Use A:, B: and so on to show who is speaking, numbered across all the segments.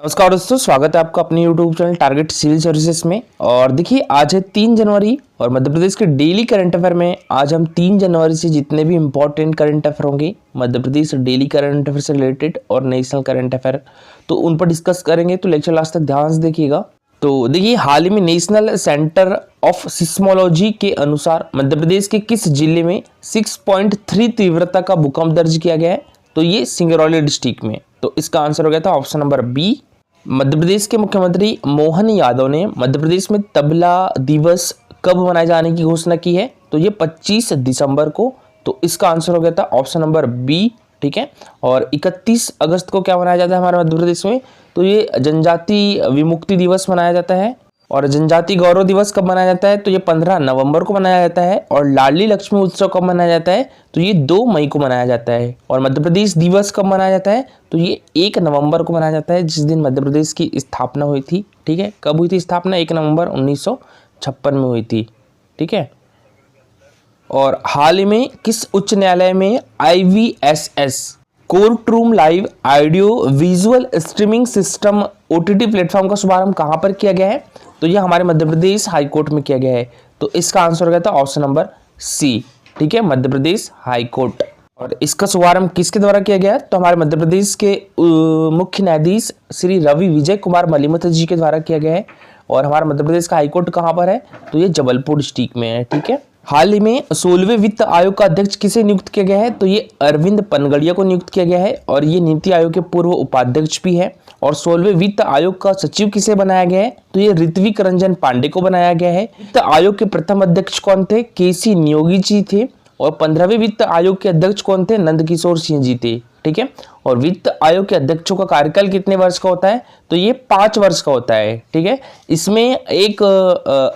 A: नमस्कार दोस्तों, स्वागत है आपका अपने YouTube channel target civil services में। और देखिए आज है 3 जनवरी और मध्य प्रदेश के डेली करंट अफेयर में आज हम 3 जनवरी से जितने भी इंपॉर्टेंट करंट अफेयर होंगे Madhya Pradesh daily current affair से रिलेटेड और नेशनल करंट अफेयर, तो उन पर डिस्कस करेंगे। तो लेक्चर लास्ट तक ध्यान से देखिएगा। तो देखिए, हाल ही में नेशनल सेंटर ऑफ सिस्मोलॉजी के अनुसार मध्य प्रदेश के किस जिले में 6.3 तीव्रता का भूकंप दर्ज किया गया है? तो ये सिंगरौली डिस्ट्रिक्ट में। तो इसका आंसर हो गया था option number B. Madhya Pradesh के मुख्यमंत्री मोहन यादव ने मध्य प्रदेश में तबला दिवस कब मनाए जाने की घोषणा की है? तो ये 25 दिसंबर को। तो इसका आंसर हो गया था ऑप्शन नंबर बी। ठीक है। और 31 अगस्त को क्या मनाया जाता है हमारे मध्य प्रदेश में? तो ये जनजाति विमुक्ति दिवस मनाया जाता है। और जनजाति गौरव दिवस कब मनाया जाता है? तो ये 15 नवंबर को मनाया जाता है। और लाडली लक्ष्मी उत्सव कब मनाया जाता है? तो ये 2 मई को मनाया जाता है। और मध्य प्रदेश दिवस कब मनाया जाता है? तो ये 1 नवंबर को मनाया जाता है, जिस दिन मध्य प्रदेश की स्थापना हुई थी। ठीक है। कब हुई थी स्थापना? 1 नवंबर 1956 में हुई थी। ठीक है। और हाल ही में किस उच्च न्यायालय में IVSS court room live audio visual streaming system OTT platform का शुभारंभ कहां पर किया गया है? तो ये हमारे मध्य प्रदेश हाई कोर्ट में किया गया है। तो इसका आंसर हो गया था ऑप्शन नंबर सी। ठीक है, मध्य प्रदेश हाई कोर्ट। और इसका शुभारंभ किसके द्वारा किया गया है? तो हमारे मध्य प्रदेश के मुख्य न्यायाधीश श्री रवि विजय कुमार मलिमथ जी के द्वारा किया गया है। और हमारा मध्य प्रदेश का हाईकोर्ट कहाँ पर है? तो ये जबलपुर डिस्ट्रिक्ट में है। ठीक है। हाल ही में 16वें वित्त आयोग का अध्यक्ष किसे नियुक्त किया गया है? तो ये अरविंद पनगड़िया को नियुक्त किया गया है। और ये नीति आयोग के पूर्व उपाध्यक्ष भी है। और 16वें वित्त आयोग का सचिव किसे बनाया गया है? तो ये ऋत्विक रंजन पांडे को बनाया गया है। वित्त आयोग के प्रथम अध्यक्ष कौन थे? KC नियोगी जी थे। और 15वें वित्त आयोग के अध्यक्ष कौन थे? नंदकिशोर सिंह जी थे। ठीक है। और वित्त आयोग के अध्यक्षों का कार्यकाल कितने वर्ष का होता है? तो ये 5 वर्ष का होता है। ठीक है। इसमें एक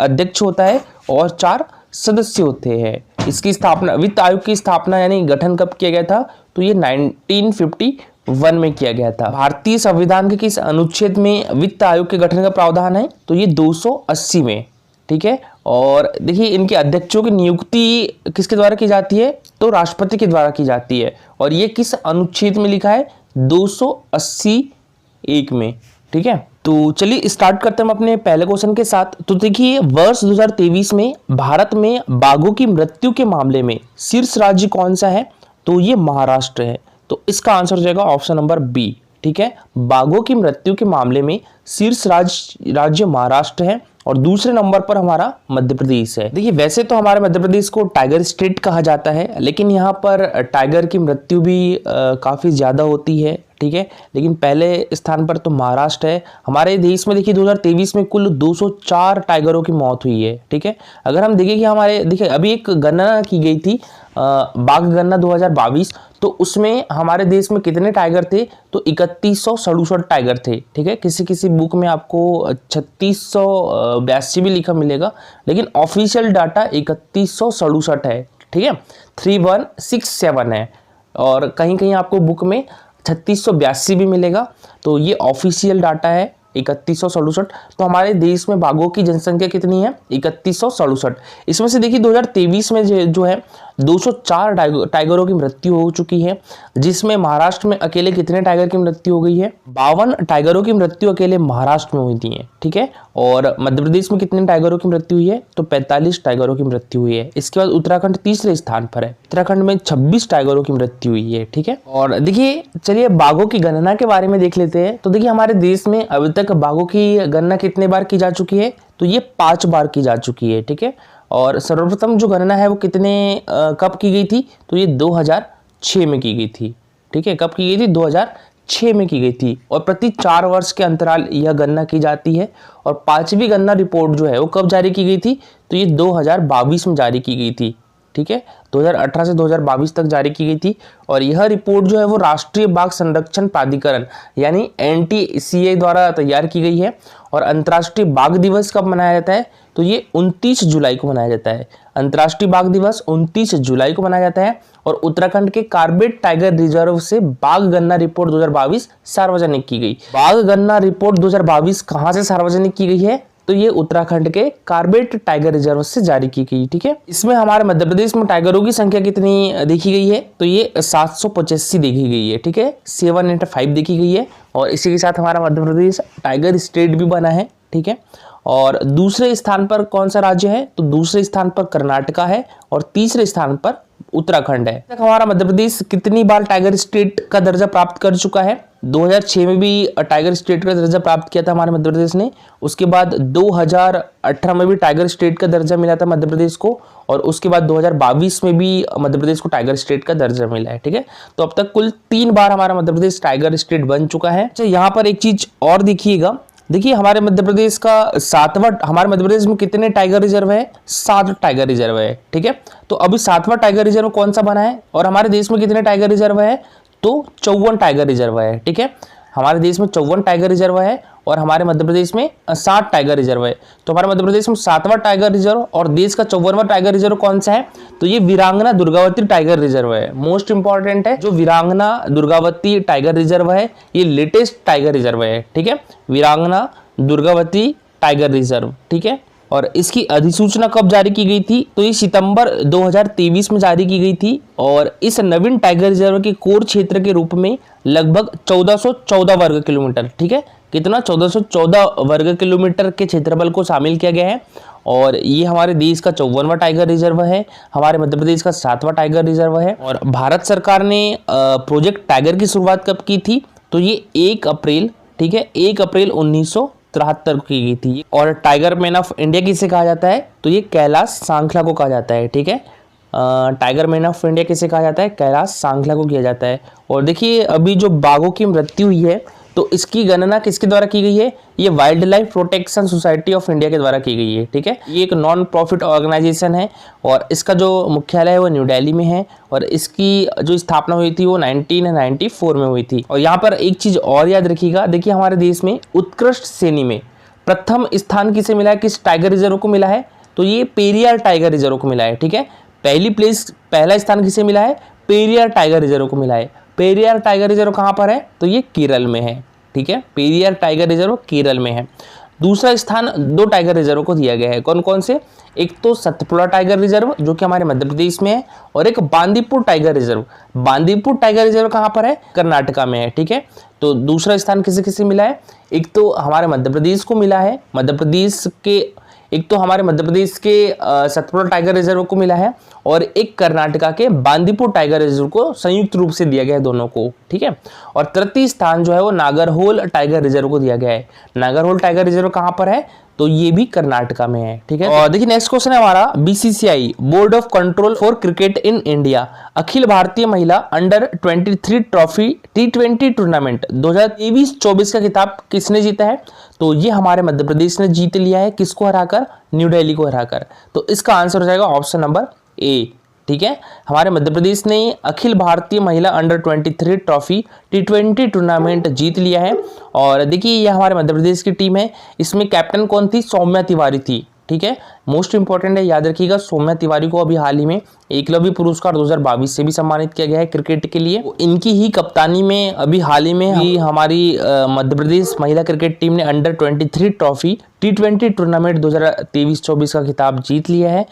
A: अध्यक्ष होता है और 4 सदस्य होते हैं। इसकी स्थापना, वित्त आयोग की स्थापना यानी गठन कब किया गया था? तो ये 1951 में किया गया था। भारतीय संविधान के किस अनुच्छेद में वित्त आयोग के गठन का प्रावधान है? तो ये 280 में। ठीक है। और देखिए, इनके अध्यक्षों की नियुक्ति किसके द्वारा की जाती है? तो राष्ट्रपति के द्वारा की जाती है। और ये किस अनुच्छेद में लिखा है? 280(1) में। ठीक है। तो चलिए स्टार्ट करते हैं हम अपने पहले क्वेश्चन के साथ। तो देखिए, वर्ष 2023 में भारत में बाघों की मृत्यु के मामले में शीर्ष राज्य कौन सा है? तो ये महाराष्ट्र है। तो इसका आंसर हो जाएगा ऑप्शन नंबर बी। ठीक है। बाघों की मृत्यु के मामले में शीर्ष राज्य महाराष्ट्र है और दूसरे नंबर पर हमारा मध्य प्रदेश है। देखिए, वैसे तो हमारे मध्य प्रदेश को टाइगर स्टेट कहा जाता है, लेकिन यहाँ पर टाइगर की मृत्यु भी काफ़ी ज़्यादा होती है। ठीक है। लेकिन पहले स्थान पर तो महाराष्ट्र है। हमारे देश में देखिए 2023 में कुल 204 टाइगरों की मौत हुई है। ठीक है। अगर हम देखें कि देखिए अभी एक गणना की गई थी, बाघ गणना 2022, तो उसमें हमारे देश में कितने टाइगर थे? तो 3167 टाइगर थे। ठीक है। किसी किसी बुक में आपको 3682 भी लिखा मिलेगा, लेकिन ऑफिशियल डाटा 3167 है। ठीक है। 3167 है। और कहीं कहीं आपको बुक में 3682 भी मिलेगा। तो ये ऑफिशियल डाटा है 3167। तो हमारे देश में बाघों की जनसंख्या कितनी है? 3167। इसमें से देखिए 2023 में जो है 204 टाइगरों की मृत्यु हो चुकी है, जिसमें महाराष्ट्र में अकेले कितने टाइगर की मृत्यु हो गई है? 52 टाइगरों की मृत्यु अकेले महाराष्ट्र में हुई थी है। ठीक है। और मध्य प्रदेश में कितने टाइगरों की मृत्यु हुई है? तो 45 टाइगरों की मृत्यु हुई है। इसके बाद उत्तराखंड तीसरे स्थान पर है। उत्तराखंड में 26 टाइगरों की मृत्यु हुई है। ठीक है। और देखिए, चलिए बाघों की गणना के बारे में देख लेते हैं। तो देखिए, हमारे देश में अभी तक बाघों की गणना कितने बार की जा चुकी है? तो ये 5 बार की जा चुकी है। ठीक है। और सर्वप्रथम जो गणना है वो कब की गई थी? तो ये 2006 में की गई थी। ठीक है। कब की गई थी? 2006 में की गई थी। और प्रति 4 वर्ष के अंतराल यह गणना की जाती है। और 5वीं गणना रिपोर्ट जो है वो कब जारी की गई थी? तो ये 2022 में जारी की गई थी। ठीक है। 2018 से 2022 तक जारी की गई थी। और यह रिपोर्ट जो है वो राष्ट्रीय बाघ संरक्षण प्राधिकरण यानी NTCA द्वारा तैयार की गई है। और अंतर्राष्ट्रीय बाघ दिवस कब मनाया जाता है? तो ये 29 जुलाई को मनाया जाता है। अंतर्राष्ट्रीय बाघ दिवस 29 जुलाई को मनाया जाता है। और उत्तराखंड के कार्बेट टाइगर रिजर्व से बाघ गणना रिपोर्ट 2022 सार्वजनिक की गई। बाघ गणना रिपोर्ट 2022 कहां से सार्वजनिक की गई है? तो ये उत्तराखंड के कार्बेट टाइगर रिजर्व से जारी की गई। ठीक है, इसमें हमारे मध्य प्रदेश में टाइगरों की संख्या कितनी देखी गई है, तो ये 785 देखी गई है। ठीक है, 785 देखी गई है। और इसी के साथ हमारा मध्य प्रदेश टाइगर स्टेट भी बना है। ठीक है, और दूसरे स्थान पर कौन सा राज्य है, तो दूसरे स्थान पर कर्नाटका है और तीसरे स्थान पर उत्तराखंड है। तक हमारा मध्य प्रदेश कितनी बार टाइगर स्टेट का दर्जा प्राप्त कर चुका है, 2006 में भी टाइगर स्टेट का दर्जा प्राप्त किया था हमारे मध्य प्रदेश ने। उसके बाद 2018 में भी टाइगर स्टेट का दर्जा मिला था मध्य प्रदेश को, और उसके बाद 2022 में भी मध्य प्रदेश को टाइगर स्टेट का दर्जा मिला है। ठीक है, तो अब तक कुल 3 बार हमारा मध्य प्रदेश टाइगर स्टेट बन चुका है। अच्छा, यहाँ पर एक चीज और देखिएगा, देखिए हमारे मध्य प्रदेश का हमारे मध्य प्रदेश में कितने टाइगर रिजर्व है, 7 टाइगर रिजर्व है। ठीक है, तो अभी 7वां टाइगर रिजर्व कौन सा बना है, और हमारे देश में कितने टाइगर रिजर्व है, तो 54 टाइगर रिजर्व है। ठीक है, हमारे देश में 54 टाइगर रिजर्व है और हमारे मध्य प्रदेश में 60 टाइगर रिजर्व है। तो हमारे मध्य प्रदेश में 7वां टाइगर रिजर्व और देश का 54वां टाइगर रिजर्व कौन सा है, तो ये वीरांगना दुर्गावती टाइगर रिजर्व है। मोस्ट इंपॉर्टेंट है, जो वीरांगना दुर्गावती टाइगर रिजर्व है ये लेटेस्ट टाइगर रिजर्व है। ठीक है, वीरांगना दुर्गावती टाइगर रिजर्व। ठीक है, और इसकी अधिसूचना कब जारी की गई थी, तो ये सितंबर 2023 में जारी की गई थी। और इस नवीन टाइगर रिजर्व के कोर क्षेत्र के रूप में लगभग 1414 वर्ग किलोमीटर, ठीक है, कितना 1414 वर्ग किलोमीटर के क्षेत्रफल को शामिल किया गया है। और ये हमारे देश का 54वां टाइगर रिजर्व है, हमारे मध्य प्रदेश का 7वां टाइगर रिजर्व है। और भारत सरकार ने प्रोजेक्ट टाइगर की शुरुआत कब की थी, तो ये 1 अप्रैल, ठीक है, 1 अप्रैल 1973 की गई थी। और टाइगर मैन ऑफ इंडिया किसे कहा जाता है, तो ये कैलाश सांखला को कहा जाता है। ठीक है, टाइगर मैन ऑफ इंडिया किसे कहा जाता है, कैलाश सांखला को किया जाता है। और देखिए अभी जो बाघों की मृत्यु हुई है, तो इसकी गणना किसके द्वारा की गई है, ये wild life protection society of India के द्वारा की गई है। ठीक है, ये एक नॉन प्रॉफिट ऑर्गेनाइजेशन है और इसका जो मुख्यालय है वो न्यू दिल्ली में है। और इसकी जो स्थापना हुई थी वो 1994 में हुई थी। और यहाँ पर एक चीज और याद रखिएगा, देखिए हमारे देश में उत्कृष्ट श्रेणी में प्रथम स्थान किसे मिला है, किस टाइगर रिजर्व को मिला है, तो ये पेरियार टाइगर रिजर्व को मिला है। ठीक है, पहला स्थान किसे मिला है, पेरियार टाइगर रिजर्व को मिला है। पेरियार टाइगर रिजर्व कहाँ पर है, तो ये केरल में है। ठीक है, पेरियार टाइगर रिजर्व केरल में है। दूसरा स्थान 2 टाइगर रिजर्व को दिया गया है, कौन कौन से, एक तो सतपुड़ा टाइगर रिजर्व जो कि हमारे मध्य प्रदेश में है, और एक Bandipur tiger reserve. Bandipur tiger reserve कहाँ पर है, कर्नाटका में है। ठीक है, तो दूसरा स्थान किसे किसे मिला है, एक तो हमारे मध्य प्रदेश को मिला है, हमारे मध्य प्रदेश के सतपुड़ा टाइगर रिजर्व को मिला है, और एक कर्नाटका के बांदीपुर टाइगर रिजर्व को संयुक्त रूप से दिया गया है दोनों को। ठीक है, और तृतीय स्थान जो है वो नागरहोल टाइगर रिजर्व को दिया गया है। नागरहोल टाइगर रिजर्व कहाँ पर है, तो ये भी कर्नाटका में है। ठीक है, और देखिए नेक्स्ट क्वेश्चन है हमारा, BCCI board of control for cricket in India अखिल भारतीय महिला अंडर 23 ट्रॉफी T20 टूर्नामेंट 2023-24 का खिताब किसने जीता है, तो ये हमारे मध्य प्रदेश ने जीत लिया है। किसको हराकर, न्यू दिल्ली को हराकर। तो इसका आंसर हो जाएगा ऑप्शन नंबर ए। ठीक है, हमारे मध्य प्रदेश ने अखिल भारतीय महिला अंडर 23 ट्रॉफी T20 टूर्नामेंट जीत लिया है। और देखिए ये हमारे मध्य प्रदेश की टीम है, इसमें कैप्टन कौन थी, सौम्या तिवारी थी। ठीक है, मोस्ट इंपॉर्टेंट है, याद रखिएगा सौम्या तिवारी को अभी हाल ही में एकलव्य पुरस्कार 2022 से भी सम्मानित किया गया है क्रिकेट के लिए। इनकी ही कप्तानी में अभी हाल ही में ही हमारी मध्य प्रदेश महिला क्रिकेट टीम ने अंडर 23 ट्रॉफी T20 टूर्नामेंट 2023-24 का खिताब जीत लिया है।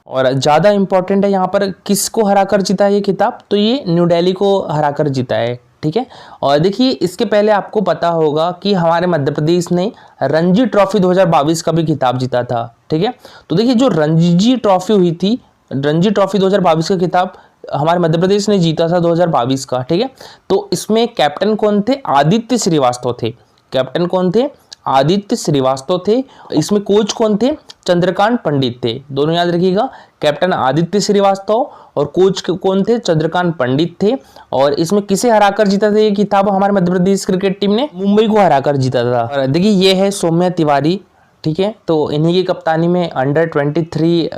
A: और ज़्यादा इंपॉर्टेंट है यहाँ पर किसको हराकर जीता है ये खिताब, तो ये न्यू दिल्ली को हराकर जीता है। ठीक है, और देखिए इसके पहले आपको पता होगा कि हमारे मध्य प्रदेश ने रणजी ट्रॉफी 2022 का भी खिताब जीता था। ठीक है, तो देखिए जो रणजी ट्रॉफी हुई थी, रणजी ट्रॉफी 2022 का खिताब हमारे मध्य प्रदेश ने जीता था 2022 का। ठीक है, तो इसमें कैप्टन कौन थे, आदित्य श्रीवास्तव थे। कैप्टन कौन थे, आदित्य श्रीवास्तव थे। इसमें कोच कौन थे, चंद्रकांत पंडित थे। दोनों याद रखिएगा, कैप्टन आदित्य श्रीवास्तव और कोच कौन थे, चंद्रकांत पंडित थे। और इसमें किसे हराकर जीता था ये खिताब, हमारे मध्य प्रदेश क्रिकेट टीम ने मुंबई को हराकर जीता था। और देखिए ये है सौम्या तिवारी। ठीक है, तो इन्हीं की कप्तानी में अंडर 23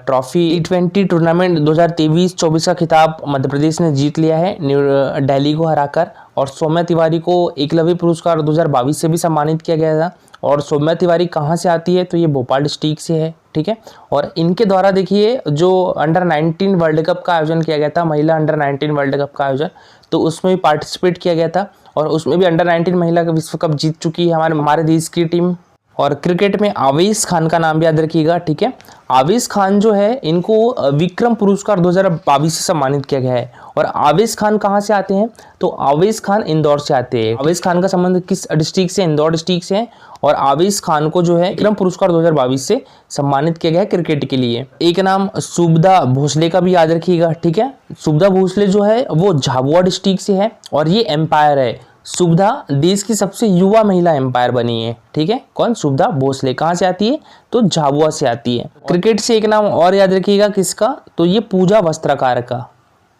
A: ट्रॉफी T20 टूर्नामेंट 2023-24 का खिताब मध्य प्रदेश ने जीत लिया है न्यू दिल्ली को हराकर। और सौम्या तिवारी को एकलव्य पुरस्कार 2022 से भी सम्मानित किया गया था। और सौम्या तिवारी कहाँ से आती है, तो ये भोपाल डिस्ट्रिक्ट से है। ठीक है, और इनके द्वारा देखिए जो अंडर 19 वर्ल्ड कप का आयोजन किया गया था, महिला अंडर 19 वर्ल्ड कप का आयोजन, तो उसमें भी पार्टिसिपेट किया गया था। और उसमें भी अंडर 19 महिला का विश्व कप जीत चुकी है हमारे देश की टीम। और क्रिकेट में आवेश खान का नाम भी याद रखिएगा, ठीक है। आवेश खान जो है इनको विक्रम पुरस्कार 2022 से सम्मानित किया गया है। और आवेश खान कहाँ से आते हैं, तो आवेश खान इंदौर से आते हैं। आवेश खान का संबंध किस डिस्ट्रिक्ट से, इंदौर डिस्ट्रिक्ट से है। और आवेश खान को जो है विक्रम पुरस्कार 2022 से सम्मानित किया गया है क्रिकेट के लिए। एक नाम सुभदा भोसले का भी याद रखिएगा, ठीक है। सुभदा भोसले जो है वो झाबुआ डिस्ट्रिक्ट से है और ये एम्पायर है। सुभदा देश की सबसे युवा महिला एम्पायर बनी है, ठीक है। कौन, सुभदा भोसले। कहाँ से आती है, तो झाबुआ से आती है। क्रिकेट से एक नाम और याद रखिएगा, किसका, तो ये पूजा वस्त्रकार का।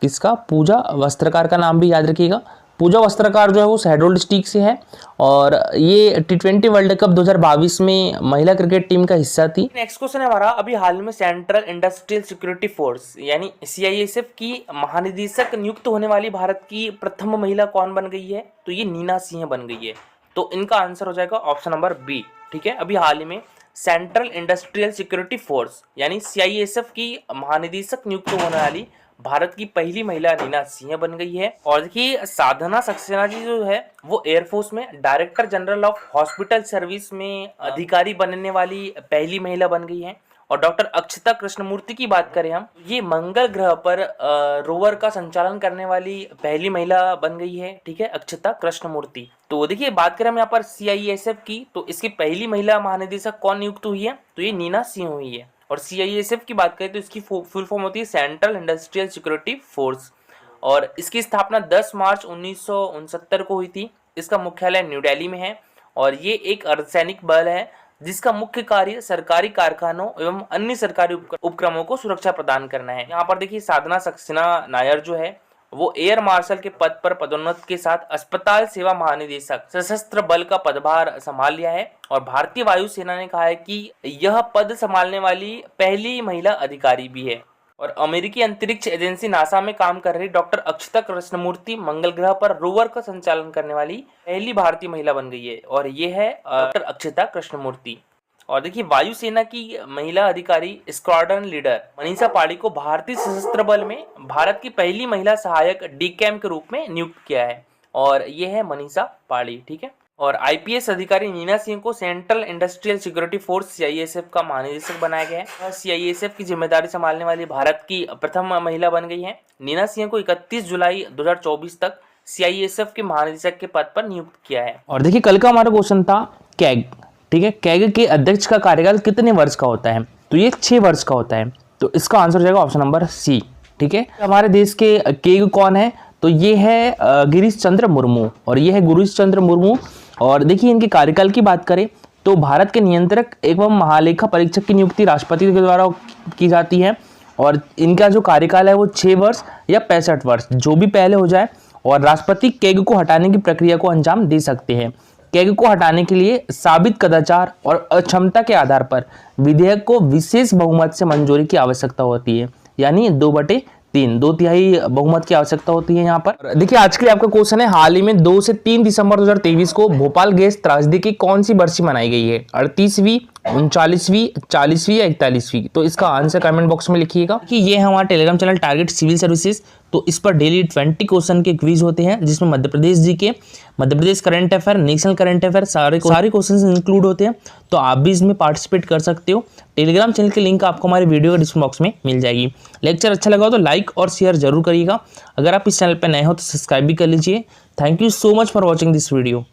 A: किसका, पूजा वस्त्रकार का नाम भी याद रखिएगा। पूजा वस्त्रकार जो है वो शहडोल डिस्ट्रिक्ट से है और ये T20 वर्ल्ड कप 2022 में महिला क्रिकेट टीम का हिस्सा थी। नेक्स्ट क्वेश्चन है हमारा, अभी हाल में सेंट्रल इंडस्ट्रियल सिक्योरिटी फोर्स यानी CISF की महानिदेशक नियुक्त होने वाली भारत की प्रथम महिला कौन बन गई है, तो ये नीना सिंह बन गई है। तो इनका आंसर हो जाएगा ऑप्शन नंबर बी, ठीक है। अभी हाल ही में सेंट्रल इंडस्ट्रियल सिक्योरिटी फोर्स यानी CISF की महानिदेशक नियुक्त होने वाली भारत की पहली महिला नीना सिंह बन गई है। और देखिए साधना सक्सेना जी जो है वो एयरफोर्स में director general of hospital service में अधिकारी बनने वाली पहली महिला बन गई है। और डॉक्टर अक्षता कृष्णमूर्ति की बात करें हम, ये मंगल ग्रह पर रोवर का संचालन करने वाली पहली महिला बन गई है, ठीक है, अक्षता कृष्णमूर्ति। तो देखिए बात करें हम यहाँ पर CISF की, तो इसकी पहली महिला महानिदेशक कौन नियुक्त हुई है, तो ये नीना सिंह हुई है। और CISF की बात करें तो इसकी फुल फॉर्म होती है सेंट्रल इंडस्ट्रियल सिक्योरिटी फोर्स और इसकी स्थापना 10 मार्च 1969 को हुई थी। इसका मुख्यालय न्यू दिल्ली में है और ये एक अर्धसैनिक बल है जिसका मुख्य कार्य सरकारी कारखानों एवं अन्य सरकारी उपक्रमों को सुरक्षा प्रदान करना है। यहाँ पर देखिए साधना सक्सेना नायर जो है वो एयर मार्शल के पद पर पदोन्नति के साथ अस्पताल सेवा महानिदेशक सशस्त्र बल का पदभार संभाल लिया है। और भारतीय वायुसेना ने कहा है कि यह पद संभालने वाली पहली महिला अधिकारी भी है। और अमेरिकी अंतरिक्ष एजेंसी नासा में काम कर रही डॉक्टर अक्षता कृष्णमूर्ति मंगल ग्रह पर रोवर का संचालन करने वाली पहली भारतीय महिला बन गई है और ये है डॉक्टर अक्षता कृष्णमूर्ति। और देखिए वायुसेना की महिला अधिकारी स्क्वाड्रन लीडर मनीषा पाड़ी को भारतीय सशस्त्र बल में भारत की पहली महिला सहायक DCAM के रूप में नियुक्त किया है और ये है मनीषा पाड़ी, ठीक है। और IPS अधिकारी नीना सिंह को central industrial security force CISF का महानिदेशक बनाया गया है। CISF की जिम्मेदारी संभालने वाली भारत की प्रथम महिला बन गई है। नीना सिंह को 31 जुलाई 2024 तक CISF के महानिदेशक के पद पर नियुक्त किया है। और देखिए कल का हमारा क्वेश्चन था कैग, ठीक है, कैग के अध्यक्ष का कार्यकाल कितने वर्ष का होता है, तो ये 6 वर्ष का होता है। तो इसका आंसर हो जाएगा ऑप्शन नंबर सी, ठीक है। हमारे देश के कैग कौन है, तो ये है गिरीश चंद्र मुर्मू और ये है गिरीश चंद्र मुर्मू। और देखिए इनके कार्यकाल की बात करें तो भारत के नियंत्रक एवं महालेखा परीक्षक की नियुक्ति राष्ट्रपति के द्वारा की जाती है और इनका जो कार्यकाल है वो 6 वर्ष या 65 वर्ष जो भी पहले हो जाए। और राष्ट्रपति कैग को हटाने की प्रक्रिया को अंजाम दे सकते हैं। कैग को हटाने के लिए साबित कदाचार और अक्षमता के आधार पर विधेयक को विशेष बहुमत से मंजूरी की आवश्यकता होती है, यानी 2/3 2/3 बहुमत की आवश्यकता होती है यहाँ पर। देखिए आज के लिए आपका क्वेश्चन है, हाल ही में 2 से 3 दिसंबर 2023 को भोपाल गैस त्रासदी की कौन सी बरसी मनाई गई है, 38वीं, 39वीं, 40वीं या 41वीं। तो इसका आंसर कमेंट बॉक्स में लिखिएगा कि ये है हमारा Telegram channel target civil services. तो इस पर डेली 20 क्वेश्चन के क्विज होते हैं जिसमें Madhya Pradesh GK, Madhya Pradesh current affair, national current affair सारे क्वेश्चन इंक्लूड होते हैं। तो आप भी इसमें पार्टिसिपेट कर सकते हो। टेलीग्राम चैनल की लिंक आपको हमारे वीडियो के डिस्क्रिप्शन बॉक्स में मिल जाएगी। लेक्चर अच्छा लगा हो तो लाइक और शेयर जरूर करिएगा। अगर आप इस चैनल पर नए हो तो सब्सक्राइब भी कर लीजिए। Thank you so much for watching this video.